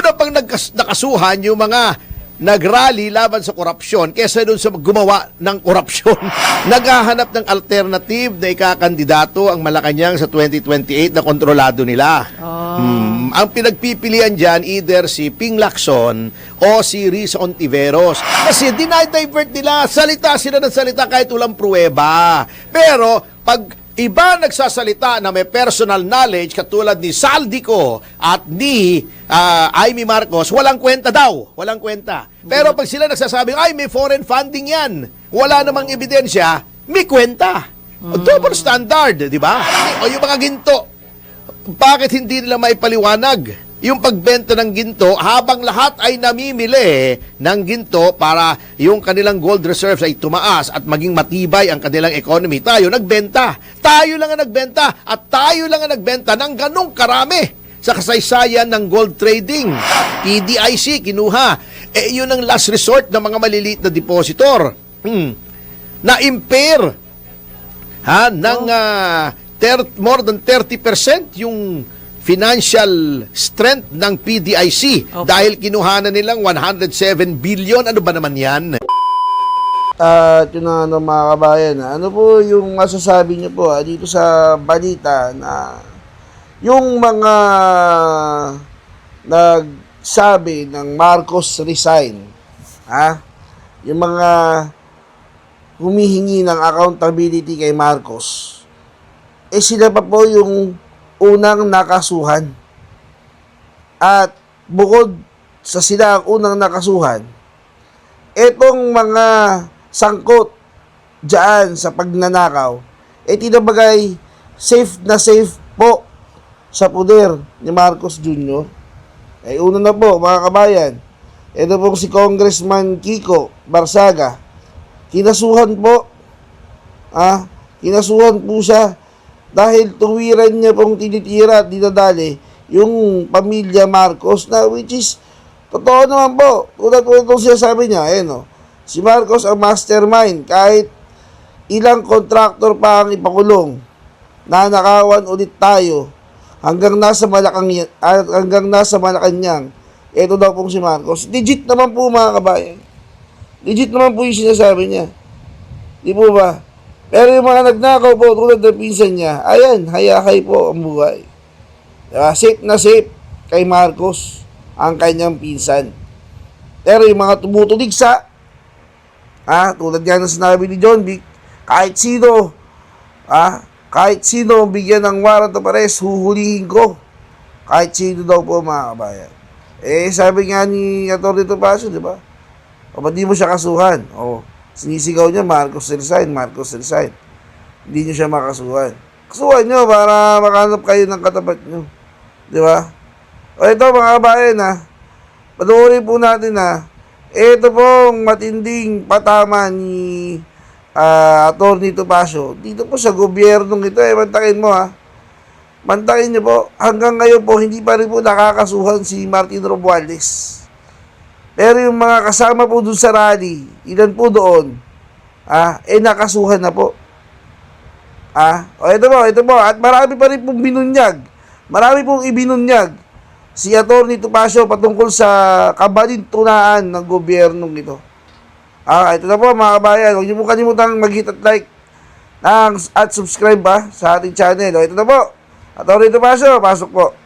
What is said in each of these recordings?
Una pang nakasuhan yung mga nagrally laban sa korupsyon kesa doon sa gumawa ng korupsyon. Naghahanap ng alternative na ikakandidato ang Malacanang sa 2028 na kontrolado nila. Ang pinagpipilian dyan, either si Ping Lacson o si Risa Ontiveros. Kasi dinidivert nila, salita sila ng salita kahit walang pruweba. Pero pag iba nagsasalita na may personal knowledge katulad ni Saldico at ni Amy Marcos, walang kwenta daw. Walang kwenta. Pero pag sila nagsasabi, ay may foreign funding yan, wala namang ebidensya, may kwenta. Double standard, di ba? O yung mga ginto, bakit hindi nila maipaliwanag yung pagbenta ng ginto habang lahat ay namimili ng ginto para yung kanilang gold reserves ay tumaas at maging matibay ang kanilang economy? Tayo nagbenta. Tayo lang ang nagbenta at tayo lang ang nagbenta ng ganong karami sa kasaysayan ng gold trading. PDIC kinuha. Yun ang last resort ng mga maliliit na depositor. Na-impair ng more than 30% yung financial strength ng PDIC dahil kinuhanan nilang 107 billion. Ano ba naman yan? At yun na mga kabayan, ano po yung masasabi niyo po dito sa balita na yung mga nagsabi ng Marcos resign, yung mga humihingi ng accountability kay Marcos, sila pa po yung unang nakasuhan. At bukod sa sila ang unang nakasuhan, etong mga sangkot dyan sa pagnanakaw, tinabagay safe na safe po sa puder ni Marcos Jr. Una na po mga kabayan, ito po si Congressman Kiko Barsaga, kinasuhan po, kinasuhan po siya dahil tuwiran niya pong tinitira at dinadali yung pamilya Marcos na which is totoo naman po. Tulad po itong sinasabi niya, si Marcos ang mastermind. Kahit ilang contractor pa ang ipakulong, nanakawan ulit tayo hanggang nasa Malacanang. Ito daw pong si Marcos. Legit naman po mga kabayan. Legit naman po yung sinasabi niya. Di po ba? Pero yung mga nagnakaw po, tulad ng pinsan niya, ayan, hayakay po ang buhay. Diba? Safe na safe kay Marcos ang kanyang pinsan. Pero yung mga tumutuligsa, tulad nga ng sinabi ni John Vic, kahit sino bigyan ng warrant of arrest, huhulihin ko. Kahit sino daw po mga kabayan. Sabi nga ni Atty. Topacio, di ba? O ba't di mo siya kasuhan? Sinisigaw niya, Marcos resign, Marcos resign. Hindi niyo siya makasuhan. Kasuhan niyo para makanap kayo ng katapat niyo. Di ba? Ito mga kabayan panoorin po natin ito pong matinding patama ni Atty. Topacio. Dito po sa gobyernong ito, mantakin mo Mantakin niyo po, hanggang ngayon po, hindi pa rin po nakakasuhan si Martin Romualdez. Pero yung mga kasama po dun sa rally, ilan po doon, nakasuhan na po. Ito po, at marami pa rin pong binunyag. Marami pong ibinunyag si Atty. Topacio patungkol sa kabalintunaan ng gobyernong ito. Ito na po mga kabayan, huwag niyo po kalimutang mag-hit at like at subscribe sa ating channel. Ito na po, Atty. Topacio, pasok po.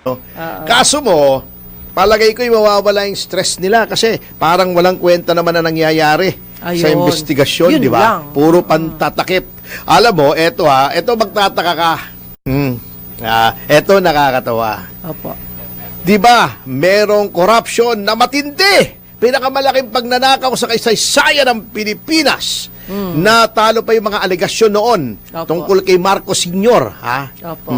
Kaso mo, palagay ko mawawala yung stress nila kasi parang walang kwenta naman na nangyayari sa investigasyon, di ba? Puro pantatakip. Alam mo, eto magtataka ka. Eto nakakatawa. Opo. Di ba, merong corruption na matindi. Pinakamalaking pagnanakaw sa kasaysayan ng Pilipinas. Natalo pa yung mga alegasyon noon tungkol kay Marcos Sr.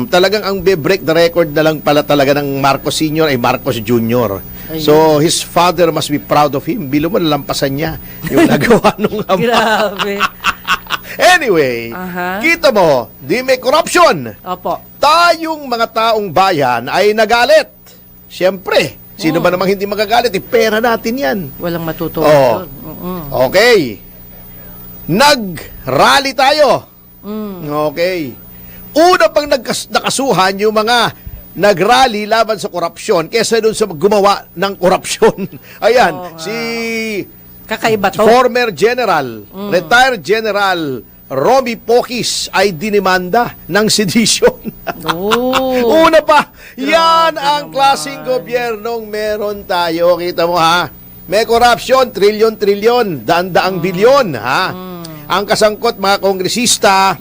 Talagang ang break the record na lang pala talaga ng Marcos Sr. ay Marcos Jr. So his father must be proud of him. Bilo mo nalampasan niya yung nagawa nung ama. Grabe. Anyway, kita mo, di may corruption. Opo. Tayong mga taong bayan ay nagalit. Siyempre, sino ba namang hindi magagalit? Pera natin yan. Walang matutuwa doon. Okay. Nag-rally tayo. Okay. Una pang nakasuhan yung mga nagrally laban sa korupsyon kesa doon sa gumawa ng korupsyon. Ayan, Oo nga. si Kakaiba to. former general, retired general Romy Pocis ay dinimanda ng sedition. Oh. Una pa, yan Grabe ang naman. klaseng gobyernong meron tayo. Kita mo ha, may corruption, trilyon-trilyon, daan-daang bilyon ha. Ang kasangkot mga kongresista,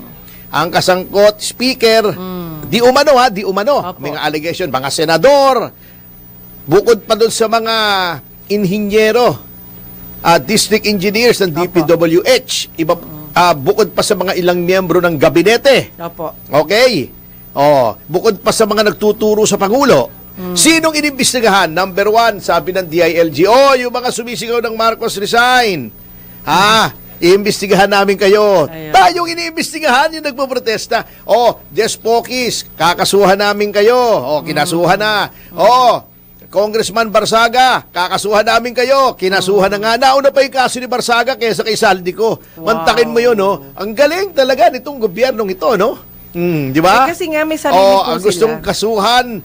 ang kasangkot speaker, di umano ha, di umano. Opo. Mga allegation, mga senador, bukod pa doon sa mga inhinyero, district engineers ng DPWH, iba, bukod pa sa mga ilang miyembro ng gabinete. Opo. Okay? Bukod pa sa mga nagtuturo sa Pangulo. Sinong inimbestigahan? Number 1, sabi ng DILG, yung mga sumisigaw ng Marcos resign. Iimbestigahan namin kayo. Ayan. Tayong iniimbestigahan yung nagpoprotesta. Jess Pokis, kakasuhan namin kayo. Kinasuhan na. Congressman Barsaga, kakasuhan namin kayo. Kinasuhan na nga. Nauna pa yung kaso ni Barsaga kaysa kay Saldico. Mantakin mo yun, no? Ang galing talaga nitong gobyernong ito, no? Di ba? Kasi nga may sarili po ang sila. gustong kasuhan,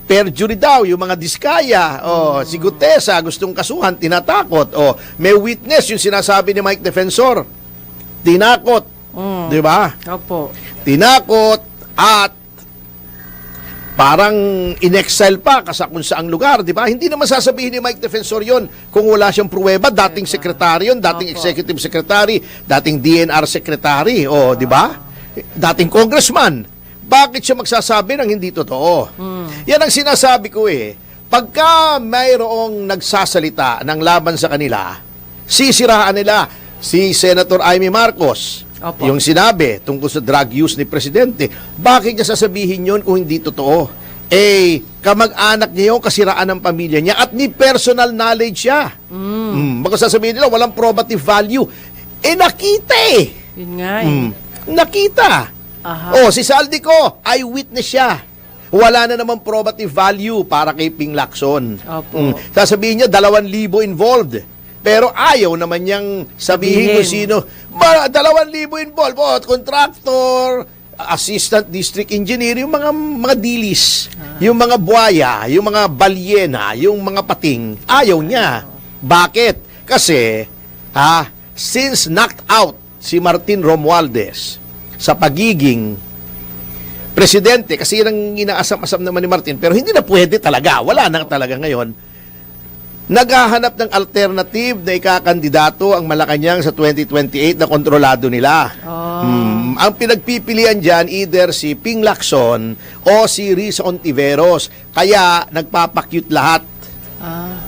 perjury daw, yung mga diskaya. Si Gutesa, gustong kasuhan, tinatakot. May witness, yung sinasabi ni Mike Defensor. Tinakot. Di ba? Opo. Tinakot at parang in-exile pa sa kung saang lugar, di ba? Hindi naman sasabihin ni Mike Defensor yon kung wala siyang pruweba. Dating sekretary yun, dating Opo. executive secretary, dating DNR secretary, di ba? Dating congressman. Bakit siya magsasabi ng hindi totoo? Yan ang sinasabi ko eh. Pagka mayroong nagsasalita ng laban sa kanila, sisiraan nila si Senator Amy Marcos. Opo. Yung sinabi tungkol sa drug use ni Presidente. Bakit niya sasabihin yun kung hindi totoo? Kamag-anak niya yung kasiraan ng pamilya niya at ni personal knowledge siya. Baka sasabihin nila, walang probative value. Nakita eh. Yun nga eh. Nakita. Aha. Si Saldico, eyewitness siya. Wala na naman probative value para kay Ping Lacson. Opo. Sasabihin niya, 2,000 involved. Pero ayaw naman niyang sabihin kung sino. 2,000 involved. Contractor, assistant district engineer, yung mga dilis, yung mga buhaya, yung mga balyena, yung mga pating. Ayaw niya. Bakit? Kasi, since knocked out si Martin Romualdez sa pagiging presidente, kasi yun ang inaasam-asam naman ni Martin, pero hindi na pwede talaga. Wala na talaga ngayon. Naghahanap ng alternative na ikakandidato ang Malacanang sa 2028 na kontrolado nila. Ang pinagpipilian dyan, either si Ping Lacson o si Risa Ontiveros. Kaya nagpapakyut lahat.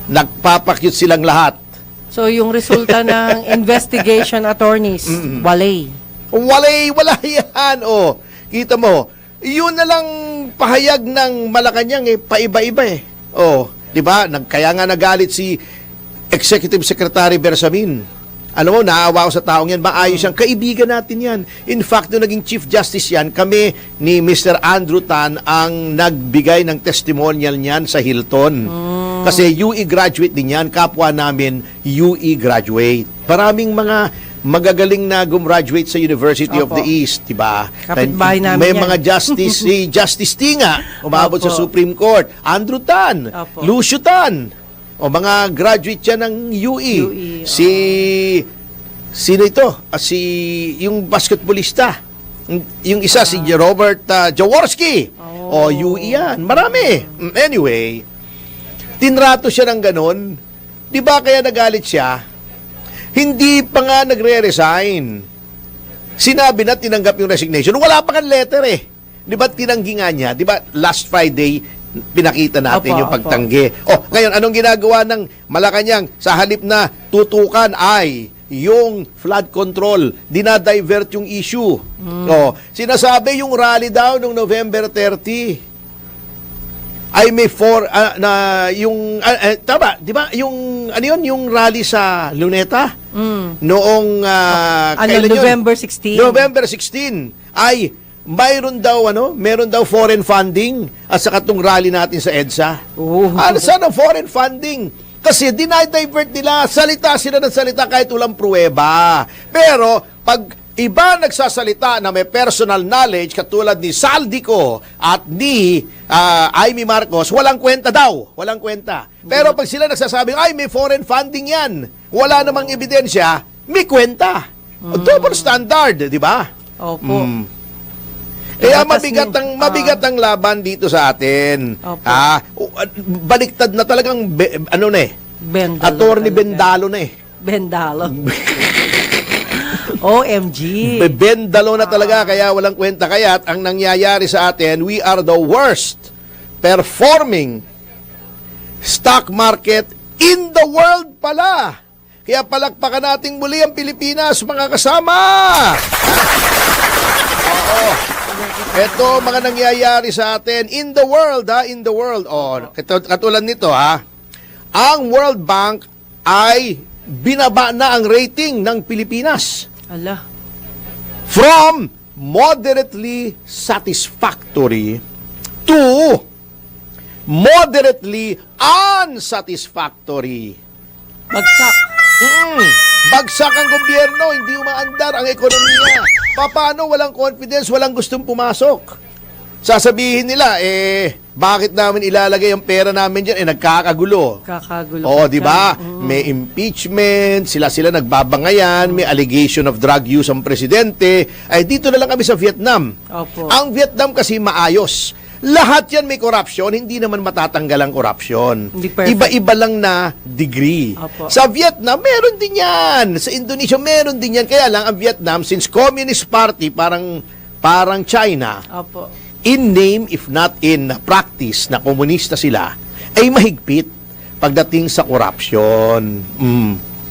Nagpapakyut silang lahat. So, yung resulta ng investigation attorneys, walay. Wala yan. Kita mo, yun na lang pahayag ng Malacanang paiba-iba eh. Di ba? Kaya nga nagalit si Executive Secretary Bersamin. Alam mo, naawa ko sa taong yan. Maayos yan. Kaibigan natin yan. In fact, nung naging Chief Justice yan, kami ni Mr. Andrew Tan ang nagbigay ng testimonial niyan sa Hilton. Kasi UE graduate din yan. Kapwa namin, UE graduate. Maraming mga magagaling na gumraduate sa University of Opo. the East, di ba? Kapitbahay namin May yan. mga justice, si Justice Tinga, umabot sa Opo. Supreme Court. Andrew Tan, Opo. Lucio Tan, mga graduate yan ng UE. Sino ito? Yung basketballista. Yung isa, si Robert Jaworski. UE yan. Marami. Anyway, tinrato siya ng ganon. Di ba kaya nagalit siya? Hindi pa nga nagre-resign. Sinabi na tinanggap yung resignation. Wala pa kang letter eh. Di ba tinanggi nga niya? Di ba last Friday, pinakita natin Opo, yung pagtanggi. Ngayon, anong ginagawa ng Malacanang? Sa halip na tutukan ay yung flood control. Dinadivert yung issue. Sinasabi yung rally daw noong November 30. Ay may tama, di ba? Yung yung rally sa Luneta noong kailan yun? November 16. November 16 ay mayroon daw foreign funding at saka tong rally natin sa EDSA. Saan ang foreign funding? Kasi dinidivert nila, salita sila ng salita kahit walang pruweba. Pero pag Iba nagsasalita na may personal knowledge katulad ni Saldico at ni Amy Marcos, walang kwenta daw. Walang kwenta. Pero pag sila nagsasabi, ay, may foreign funding yan, wala namang ebidensya, may kwenta. Double standard, di ba? Opo. Kaya Batas mabigat ang laban dito sa atin. Opo. Baliktad na talagang, Bendalo Attorney talaga. Bendalo na eh. Bendalo. OMG. Bebendalo na talaga, kaya walang kwenta. Kaya ang nangyayari sa atin, we are the worst performing stock market in the world pala. Kaya palakpakan natin muli ang Pilipinas, mga kasama. Oo. Ito mga nangyayari sa atin in the world, in the world. Katulad nito, ang World Bank ay binaba na ang rating ng Pilipinas. Ala. From moderately satisfactory to moderately unsatisfactory. Bagsak. Bagsak ang gobyerno, hindi umaandar ang ekonomiya. Paano walang confidence, walang gustong pumasok? Sasabihin nila, bakit namin ilalagay ang pera namin dyan? Nagkakagulo. Kakagulo. Oo, di ba? May impeachment, sila nagbabangayan, may allegation of drug use ang presidente. Ay, dito na lang kami sa Vietnam. Opo. Ang Vietnam kasi maayos. Lahat yan may corruption, hindi naman matatanggal ang corruption. Hindi perfect. Iba-iba lang na degree. Opo. Sa Vietnam, meron din yan. Sa Indonesia, meron din yan. Kaya lang, ang Vietnam, since Communist Party, parang China, Opo. in name, if not in practice, na komunista sila, ay mahigpit pagdating sa corruption.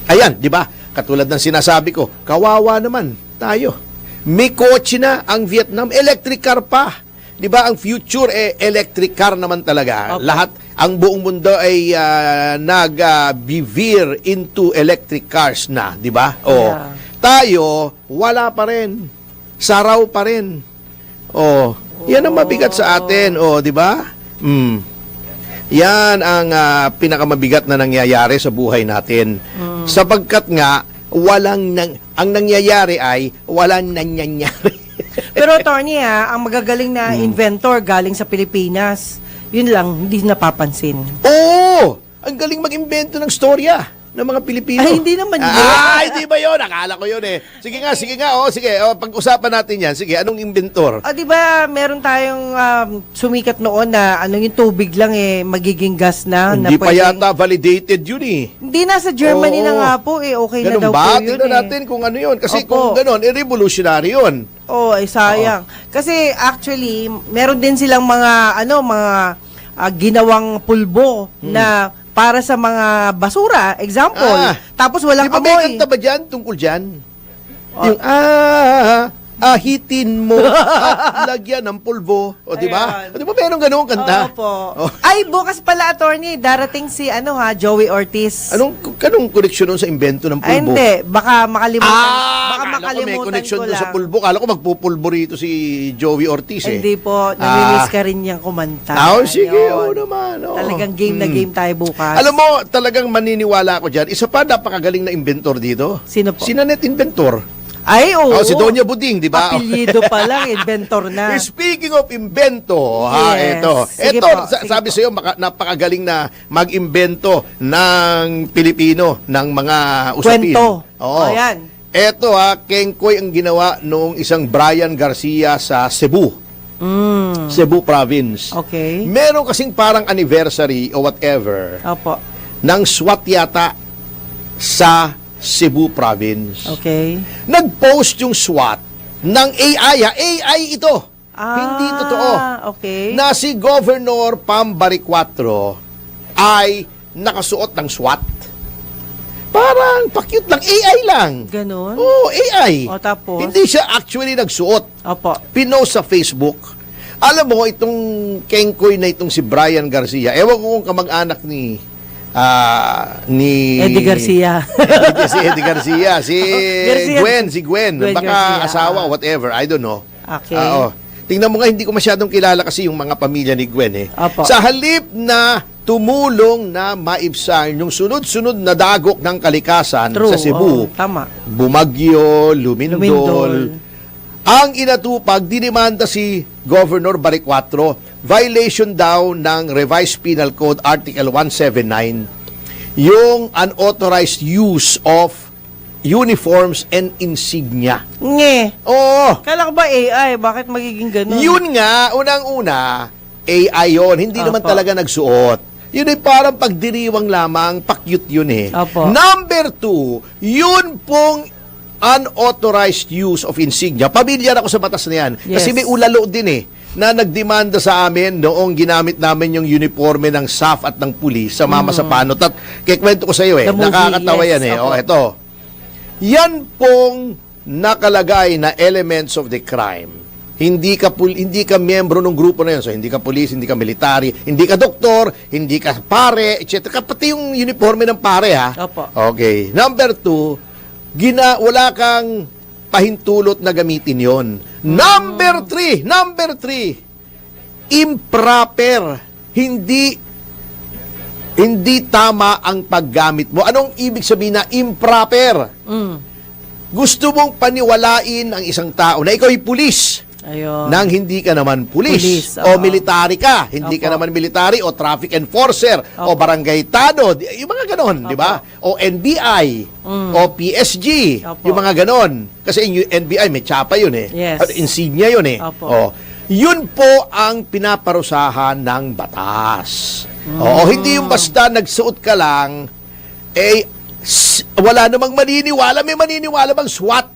Ayan, di ba? Katulad ng sinasabi ko, kawawa naman tayo. May kotse na ang Vietnam, electric car pa. Di ba? Ang future, electric car naman talaga. Okay. Lahat, ang buong mundo ay nag-veer into electric cars na. Di ba? Yeah. Tayo, wala pa rin. Saraw pa rin. Yan ang mabigat sa atin, di ba? Yan ang pinakamabigat na nangyayari sa buhay natin. Sapagkat nga ang nangyayari ay walang nangyayari. Pero attorney ang magagaling na inventor galing sa Pilipinas, yun lang, hindi napapansin. Oo! Ang galing mag-imbento ng storya ng mga Pilipino. Ay, hindi naman yun. Hindi ba yun? Akala ko yun eh. Sige nga. Sige, pag-usapan natin yan. Sige, anong inventor? Di ba meron tayong sumikat noon na yung tubig lang magiging gas na. Hindi na pa pwedeng- yata validated yun eh. Hindi, nasa Germany Oo. na nga po okay Ganun na daw ba? po yun Tignan natin kung ano yun. Kasi Opo. kung ganun, revolutionary yun. Sayang. Kasi actually, meron din silang mga ginawang pulbo na para sa mga basura, example. Tapos walang Di ba may amoy. kanta ba dyan tungkol dyan? Yung, ahitin mo at lagyan ng pulbo. Di ba? Ayan. Di ba meron ganun kanta? Opo. Oh. Ay, bukas pala, attorney, darating si Joey Ortiz. Anong koneksyon nun sa invento ng pulbo? Ay, hindi. Baka makalimutan. Baka Akala ko may makalimutan connection ko doon sa lang. pulbo. Kala ko magpupulbo rito si Joey Ortiz eh. Hindi po. Namimiss ka rin niyang kumanta. Sige, Ayun. naman. Talagang game na game tayo bukas. Alam mo, talagang maniniwala ako dyan. Isa pa, napakagaling na inventor dito. Sino po? Si Nanette Inventor. Ay, oo. Si Doña Buding, di ba? Apelyido pa lang, inventor na. Speaking of invento, Yes. Sige ito, po, sige sabi po. sa iyo, napakagaling na mag-imbento ng Pilipino ng mga usapin. Kwento. Oo. Ayan. Ito Kengkoy ang ginawa noong isang Brian Garcia sa Cebu. Cebu province. Okay. Meron kasing parang anniversary o whatever Opo. ng SWAT yata sa Cebu province. Okay. Nag-post yung SWAT ng AI. AI ito. Hindi totoo. Okay. Na si Governor Pam Baricuatro ay nakasuot ng SWAT. Parang pa-cute lang. AI lang. Ganon? Oo, AI. O, tapos? Hindi siya actually nagsuot. Opo. Pinost sa Facebook. Alam mo, itong Kengkoy na itong si Brian Garcia, ewan ko kung kamag-anak ni Eddie Garcia. si Eddie Garcia, si Garcia. Gwen, Gwen baka Garcia. asawa, whatever, I don't know. Okay. Tingnan mo nga, hindi ko masyadong kilala kasi yung mga pamilya ni Gwen eh. Opo. Sa halip na tumulong na maibsan yung sunod-sunod na dagok ng kalikasan True. sa Cebu. Tama. Bumagyo, Lumindol. Ang inatupag, dinimanda si Governor Baricuatro, violation daw ng Revised Penal Code Article 179, yung unauthorized use of uniforms and insignia. Nge. Oo. Kala ko ba AI? Bakit magiging ganun? Yun nga, unang-una, AI yun. Hindi naman Opo. talaga nagsuot. Yun ay parang pagdiriwang lamang, pakyut yun eh. Opo. Number 2, yun pong unauthorized use of insignia. Pamilyar ako sa batas na yan. Yes. Kasi may ulalo din eh, na nagdemanda sa amin noong ginamit namin yung uniforme ng SAF at ng pulis sa Mama sa Panot. At kikwento ko sa iyo eh, The movie, nakakatawa yes. yan eh. Opo. O, eto. Yan pong nakalagay na elements of the crime. Hindi ka miyembro ng grupo na yun. So, hindi ka pulis, hindi ka military, hindi ka doktor, hindi ka pare, etc. Pati yung uniforme ng pare, ha? Opo. Okay. Number 2, wala kang pahintulot na gamitin yon. Number 3, improper. Hindi tama ang paggamit mo. Anong ibig sabihin na improper? Gusto mong paniwalain ang isang tao na ikaw ay pulis. Ayun. Nang hindi ka naman pulis Pulis, o oo. military ka, hindi ka Opo. naman military o traffic enforcer o Opo. barangay tanod, yung mga ganon, di ba? O NBI o PSG, Opo. yung mga ganon. Kasi yung NBI may tsapa yun eh. Yes. At insignia yun eh. Opo. O, yun po ang pinaparusahan ng batas. O, hindi yung basta nagsuot ka lang, wala namang maniniwala. May maniniwala bang SWAT?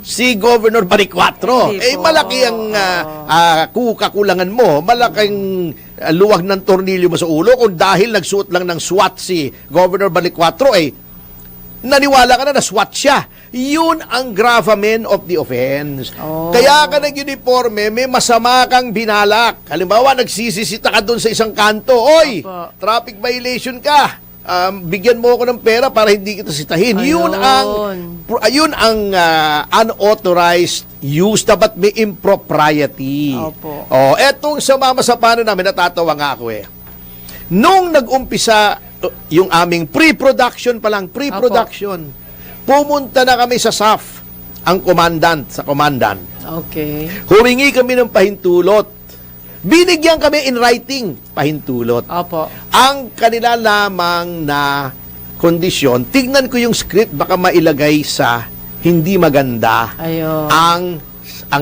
Si Governor Baricuatro. Hindi po. Malaki ang kakulangan mo. Malaking luwag ng tornilyo mo sa ulo. Kung dahil nagsuot lang ng SWAT si Governor Baricuatro, naniwala ka na SWAT siya. Yun ang gravamen of the offense. Oh. Kaya ka nag-uniforme, may masama kang binalak. Halimbawa, nagsisisita ka doon sa isang kanto. Oy, Opo. traffic violation ka. Bigyan mo ako ng pera para hindi kita sitahin. Ayun. Yun ang unauthorized use, dapat may impropriety. Opo. Etong sa Mama sa Pano namin, natatawa nga ako eh. Nung nag-umpisa yung aming pre-production pa lang, pumunta na kami sa SAF, ang sa commandant. Okay. Humingi kami ng pahintulot. Binigyan kami in writing, pahintulot. Opo. Ang kanila lamang na kondisyon, tignan ko yung script, baka mailagay sa hindi maganda Ayun. ang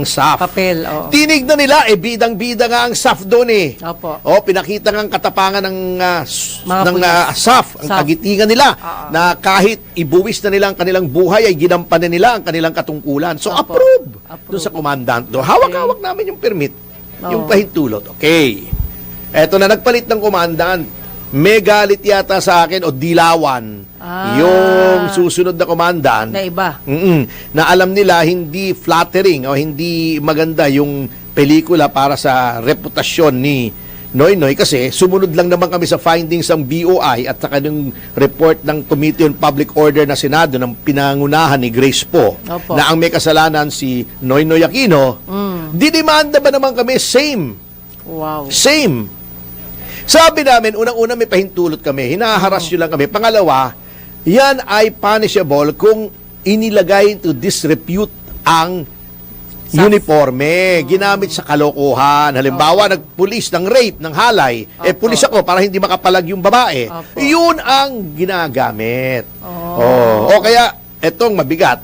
SAF. Papel, oo. Tinignan nila, bidang-bida nga ang SAF doon eh. Opo. Pinakita nga ang katapangan ng Mga pulis. SAF, ang SAF. kagitingan nila, Oo. na kahit ibuwis na nila ang kanilang buhay, ay ginampanan nila ang kanilang katungkulan. So, Opo. approve Approve. doon sa commandant. Hawak-hawak namin yung permit, yung Oo. pahintulot. Okay. Eto na, nagpalit ng commandant. May galit yata sa akin o dilawan yung susunod na commandant. Na iba. Na alam nila hindi flattering o hindi maganda yung pelikula para sa reputasyon ni Noynoy kasi sumunod lang naman kami sa findings ng BOI at saka yung report ng Committee on Public Order na Senado ng pinangunahan ni Grace Poe Opo. na ang may kasalanan si Noynoy Aquino. Didemanda ba naman kami? Same. Wow. Same. Sabi namin, unang-una may pahintulot kami, hinaharas nyo lang kami. Pangalawa, yan ay punishable kung inilagay to disrepute ang uniforme, ginamit sa kalokohan. Halimbawa, nagpulis ng rape, ng halay, pulis ako para hindi makapalag yung babae. Opo. Yun ang ginagamit. Oh. O kaya, etong mabigat,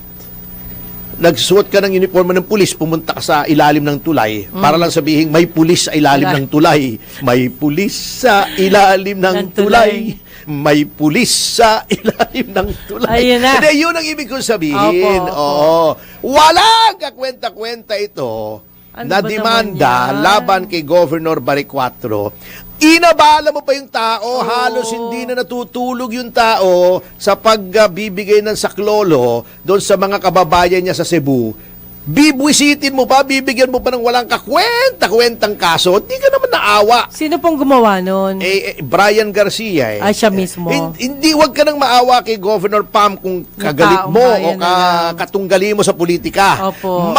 nagsuot ka ng uniforme ng pulis, pumunta ka sa ilalim ng tulay, para lang sabihin, may pulis sa ilalim ng tulay. May pulis sa ilalim ng tulay. May pulis sa ilalim ng tulay. Ayun na. Hindi, yun ang ibig kong sabihin. Opo, Oo. Walang kakwenta-kwenta ito Ano na ba demanda naman yan? laban kay Governor Baricuatro. Inabala mo pa yung tao, halos hindi na natutulog yung tao sa pagbibigay ng saklolo doon sa mga kababayan niya sa Cebu. bibwisitin mo pa, bibigyan mo pa ng walang kakwenta-kwentang kaso, di ka naman naawa. Sino pong gumawa nun? Brian Garcia. Siya mismo. Hindi, wag ka nang maawa kay Governor Pam kung kagalit mo o bayan na lang. katunggali mo sa politika. Opo.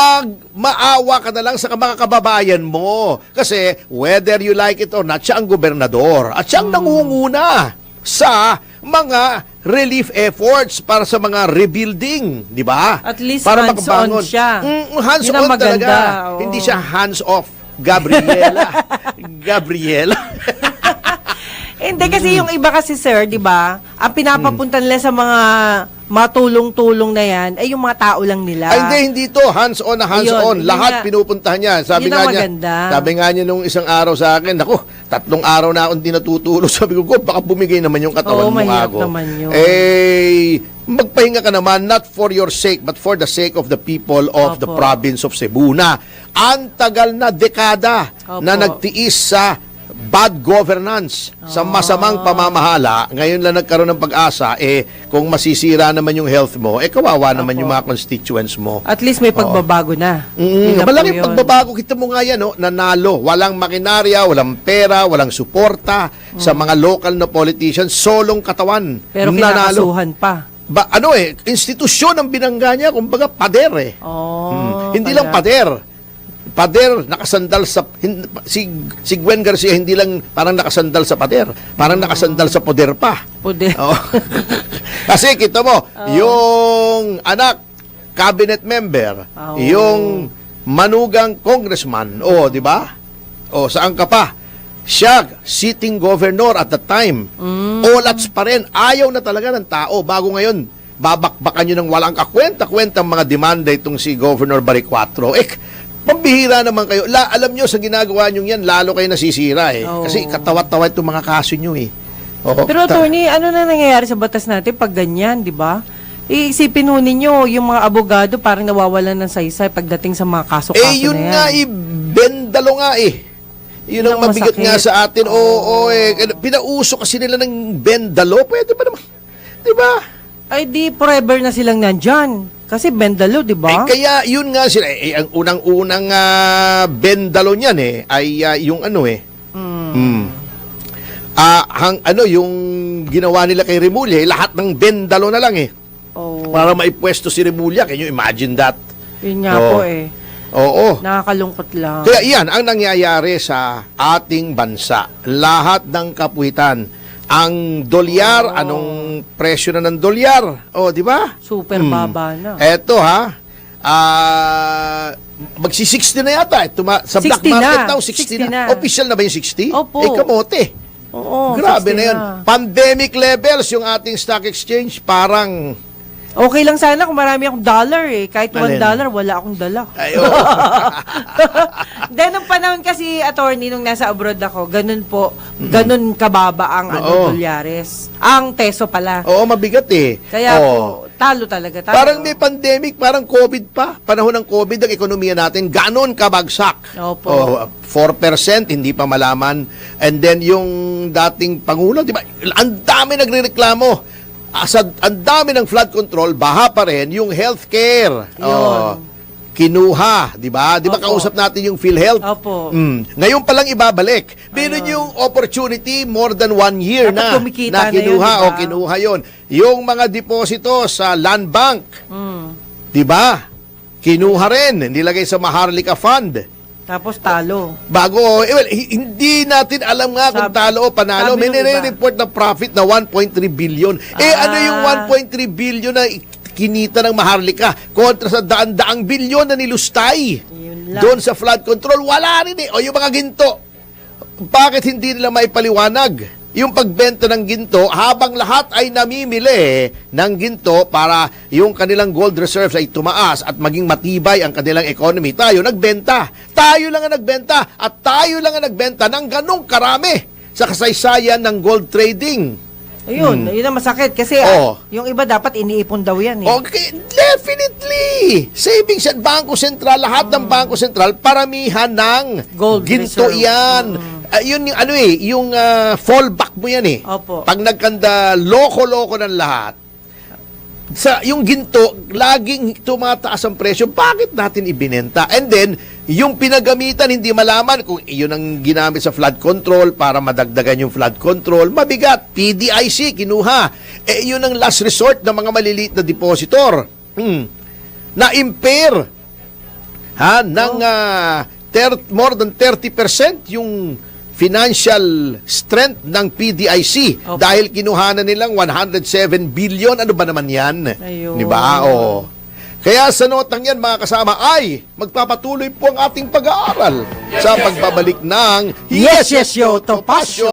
Maawa ka na lang sa mga kababayan mo. Kasi whether you like it or not, siya ang gobernador. At siya ang nangunguna sa mga relief efforts para sa mga rebuilding, di ba? At least para hands-on makabangon. siya. Hands-on Yun ang maganda, talaga. oo. Hindi siya hands-off. Gabriela. Gabriela. Hindi kasi yung iba kasi sir, 'di ba? Ang pinapapunta nila sa mga matulong-tulong na 'yan ay yung mga tao lang nila. Hindi to hands-on na hands-on. Ayun, Lahat yun nga. pinupuntahan niya. Sabi Yun nga ang niya. maganda. Sabi nga niya nung isang araw sa akin, ako, 3 araw na akong di natutulog. Sabi ko, baka bumigay naman yung katawan Oo, mo mahirap ako. naman yun. Magpahinga ka naman, not for your sake, but for the sake of the people of the Opo. province of Cebu na ang tagal na dekada Opo. na nagtiis sa bad governance, sa masamang pamamahala. Ngayon lang nagkaroon ng pag-asa, kung masisira naman yung health mo, kawawa naman yung mga constituents mo. At least may pagbabago na. Yun na po Malaking yun. pagbabago. Kita mo nga yan, no? Nanalo. Walang makinarya, walang pera, walang suporta sa mga local na politicians. Solong katawan. Pero nanalo. kinakasuhan pa. Institusyon ang binangga niya, kumbaga pader Hindi kaya- lang pader. Pader, nakasandal sa... Si Gwen Garcia, hindi lang parang nakasandal sa pader. Parang nakasandal sa poder pa. Pude. Oh. Kasi kita mo, yung anak, cabinet member, Oh. yung manugang congressman, di ba? Saan ka pa? Siya, sitting governor at the time. Olats pa rin. Ayaw na talaga ng tao. Bago ngayon, babakbakan nyo ng walang kakwenta-kwentang mga demanda itong si Governor Baricuatro. Pambihira naman kayo. Alam nyo, sa ginagawa nyo yan, lalo kayo nasisira Oo. Kasi katawat-tawat itong mga kaso nyo Oo. Pero attorney, ano na nangyayari sa batas natin pag ganyan, di ba? Iisipin ho ninyo, yung mga abogado parang nawawalan ng saysay pagdating sa mga kaso-kaso yun na yan. nga, bendalo nga Yun ang Yun ang mabigat masakit. nga sa atin. Pinauso kasi nila ng bendalo. Pwede ba naman? Di ba? Ay di forever na silang nandyan. Kasi bendalo, di ba? Kaya yun nga sila. Ang unang-unang bendalo niyan ay yung yung ginawa nila kay Remulla, lahat ng bendalo na lang Oh, para maipwesto si Remulla. Can you imagine that? yun nga Oo. po Oo. Nakakalungkot lang. Kaya iyan ang nangyayari sa ating bansa. Lahat ng kapuhitan. Ang dolyar, anong presyo na ng dolyar? Di ba? Super baba na. Eto magsi-60 na yata. Sa black 60 market na. daw, 60 na. 60 na. Official na ba yung 60? Opo. Kamote. Oo, Grabe 60 na yun. Pandemic levels yung ating stock exchange. Parang, Okay lang sana kung marami akong dollar Kahit Alin? $1, wala akong dala. Then, nung panahon kasi, attorney, nung nasa abroad ako, ganun kababa ang Oo. dolyares. Ang peso pala. oo, mabigat Kaya Oo. po, talo talaga tayo. Parang may pandemic, parang COVID pa. Panahon ng COVID, ang ekonomiya natin, ganon kabagsak. Opo. 4%, hindi pa malaman. And then yung dating Pangulo, di ba? Ang dami nagrereklamo. Ang dami ng flood control, baha pa rin yung healthcare. Yun. Kinuha, di ba? Di ba Opo. kausap natin yung PhilHealth? Opo. Ngayon pa lang ibabalik. Meron yung opportunity more than 1 year Dapat na kumikita na na yun, kinuha di ba? o kinuha yon. Yung mga deposito sa land bank, Mm. di ba? Kinuha rin, nilagay sa Maharlika Fund. Tapos talo. Bago, hindi natin alam nga kung Sabi- talo o panalo. sabi May nung iba. nire-report na profit na 1.3 billion. Ano yung 1.3 billion na kinita ng Maharlika kontra sa daan-daang bilyon na nilustay Yun lang. doon sa flood control? Wala rin O yung mga ginto, bakit hindi nila maipaliwanag? Yung pagbenta ng ginto, habang lahat ay namimili ng ginto para yung kanilang gold reserves ay tumaas at maging matibay ang kanilang economy. Tayo nagbenta. Tayo lang ang nagbenta. At tayo lang ang nagbenta ng ganong karami sa kasaysayan ng gold trading. Ayun, yun ang masakit. Kasi Oo. yung iba dapat iniipon daw yan Okay, definitely. Savings at Bangko Sentral, lahat ng Bangko Sentral, paramihan ng Gold ginto reserve. yan. Yun yung yung fallback mo yan Opo. Pag nagkanda loko-loko ng lahat, yung ginto, laging tumataas ang presyo. Bakit natin ibinenta? And then, yung pinagamitan, hindi malaman kung yun ang ginamit sa flood control para madagdagan yung flood control. Mabigat. PDIC, kinuha. Yun ang last resort ng mga maliliit na depositor. Na-impair ng more than 30% yung financial strength ng PDIC Okay. dahil kinuhanan nilang 107 billion. Ano ba naman yan? Ayun. Di ba? O. Kaya sa notang yan, mga kasama, ay magpapatuloy po ang ating pag-aaral sa pagbabalik ng Yes, Yes, Yo, Topacio.